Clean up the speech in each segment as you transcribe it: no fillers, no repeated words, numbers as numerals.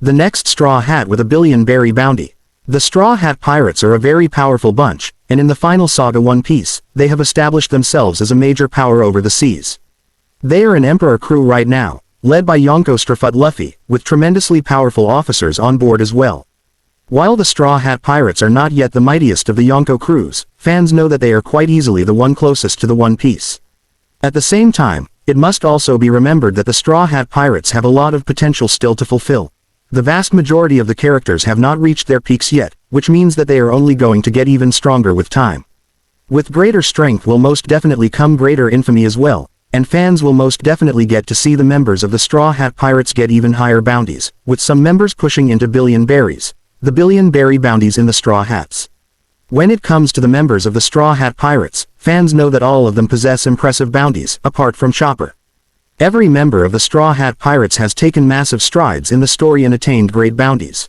The next Straw Hat with a billion-berry bounty. The Straw Hat Pirates are a very powerful bunch, and in the final saga One Piece, they have established themselves as a major power over the seas. They are an emperor crew right now, led by Yonko Straffut Luffy, with tremendously powerful officers on board as well. While the Straw Hat Pirates are not yet the mightiest of the Yonko crews, fans know that they are quite easily the one closest to the One Piece. At the same time, it must also be remembered that the Straw Hat Pirates have a lot of potential still to fulfill. The vast majority of the characters have not reached their peaks yet, which means that they are only going to get even stronger with time. With greater strength will most definitely come greater infamy as well, and fans will most definitely get to see the members of the Straw Hat Pirates get even higher bounties, with some members pushing into billion berries. The billion-berry bounties in the Straw Hats. When it comes to the members of the Straw Hat Pirates, fans know that all of them possess impressive bounties, apart from Chopper. Every member of the Straw Hat Pirates has taken massive strides in the story and attained great bounties.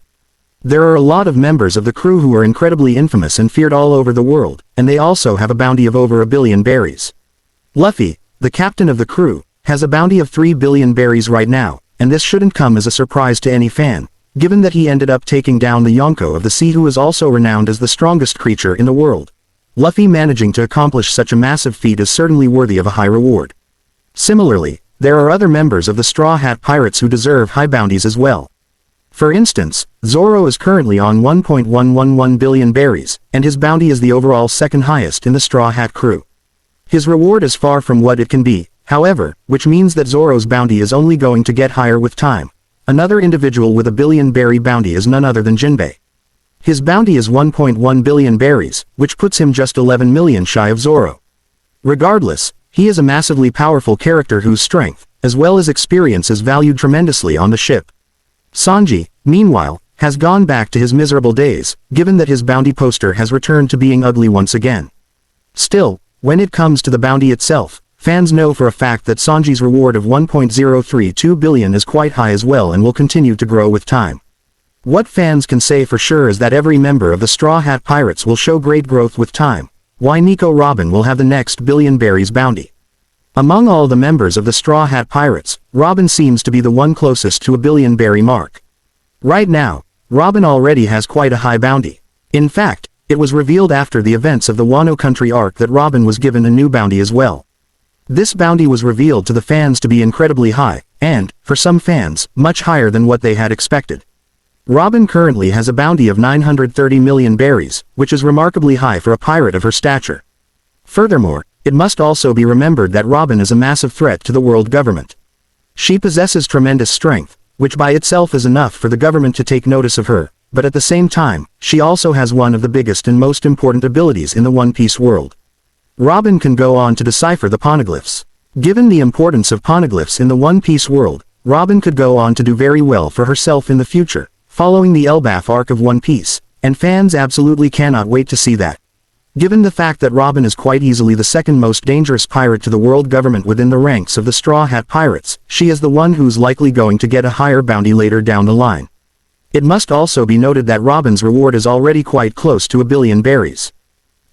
There are a lot of members of the crew who are incredibly infamous and feared all over the world, and they also have a bounty of over 1 billion berries. Luffy, the captain of the crew, has a bounty of 3 billion berries right now, and this shouldn't come as a surprise to any fan, given that he ended up taking down the Yonko of the sea, who is also renowned as the strongest creature in the world. Luffy managing to accomplish such a massive feat is certainly worthy of a high reward. Similarly, there are other members of the Straw Hat Pirates who deserve high bounties as well. For instance, Zoro is currently on 1.111 billion berries, and his bounty is the overall second highest in the Straw Hat crew. His reward is far from what it can be, however, which means that Zoro's bounty is only going to get higher with time. Another individual with a billion-berry bounty is none other than Jinbei. His bounty is 1.1 billion berries, which puts him just 11 million shy of Zoro. Regardless, he is a massively powerful character whose strength, as well as experience, is valued tremendously on the ship. Sanji, meanwhile, has gone back to his miserable days, given that his bounty poster has returned to being ugly once again. Still, when it comes to the bounty itself, fans know for a fact that Sanji's reward of 1.032 billion is quite high as well and will continue to grow with time. What fans can say for sure is that every member of the Straw Hat Pirates will show great growth with time. Why Nico Robin will have the next billion berries bounty. Among all the members of the Straw Hat Pirates, Robin seems to be the one closest to a billion berry mark. Right now, Robin already has quite a high bounty. In fact, it was revealed after the events of the Wano Country arc that Robin was given a new bounty as well. This bounty was revealed to the fans to be incredibly high, and, for some fans, much higher than what they had expected. Robin currently has a bounty of 930 million berries, which is remarkably high for a pirate of her stature. Furthermore, it must also be remembered that Robin is a massive threat to the world government. She possesses tremendous strength, which by itself is enough for the government to take notice of her, but at the same time, she also has one of the biggest and most important abilities in the One Piece world. Robin can go on to decipher the poneglyphs. Given the importance of poneglyphs in the One Piece world, Robin could go on to do very well for herself in the future, following the Elbaf arc of One Piece, and fans absolutely cannot wait to see that. Given the fact that Robin is quite easily the second most dangerous pirate to the world government within the ranks of the Straw Hat Pirates, she is the one who's likely going to get a higher bounty later down the line. It must also be noted that Robin's reward is already quite close to 1 billion berries.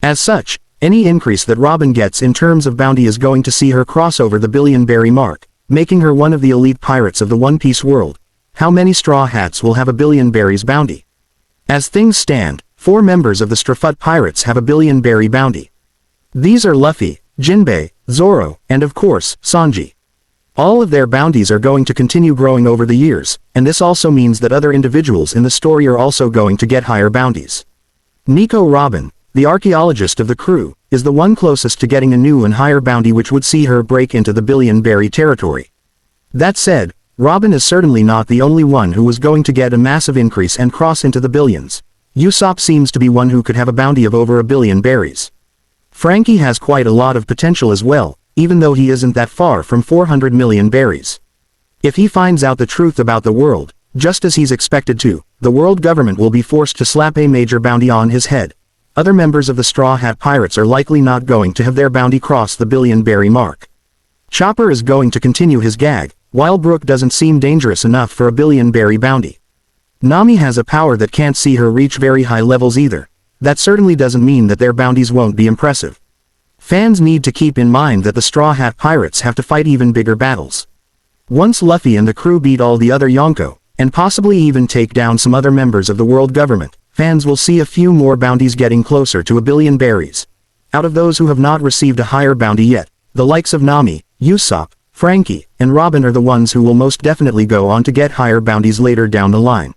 As such, any increase that Robin gets in terms of bounty is going to see her cross over the billion berry mark, making her one of the elite pirates of the One Piece world. How many Straw Hats will have 1 billion berries bounty? As things stand, 4 members of the Straffut Pirates have a billion berry bounty. These are Luffy, Jinbei, Zoro, and of course, Sanji. All of their bounties are going to continue growing over the years, and this also means that other individuals in the story are also going to get higher bounties. Nico Robin, the archaeologist of the crew, is the one closest to getting a new and higher bounty, which would see her break into the billion berry territory. That said, Robin is certainly not the only one who was going to get a massive increase and cross into the billions. Usopp seems to be one who could have a bounty of over 1 billion berries. Frankie has quite a lot of potential as well, even though he isn't that far from 400 million berries. If he finds out the truth about the world, just as he's expected to, the world government will be forced to slap a major bounty on his head. Other members of the Straw Hat Pirates are likely not going to have their bounty cross the billion berry mark. Chopper is going to continue his gag, while Brook doesn't seem dangerous enough for a billion berry bounty. Nami has a power that can't see her reach very high levels either. That certainly doesn't mean that their bounties won't be impressive. Fans need to keep in mind that the Straw Hat Pirates have to fight even bigger battles. Once Luffy and the crew beat all the other Yonko, and possibly even take down some other members of the world government. Fans will see a few more bounties getting closer to 1,000,000,000 berries. Out of those who have not received a higher bounty yet, the likes of Nami, Usopp, Frankie, and Robin are the ones who will most definitely go on to get higher bounties later down the line.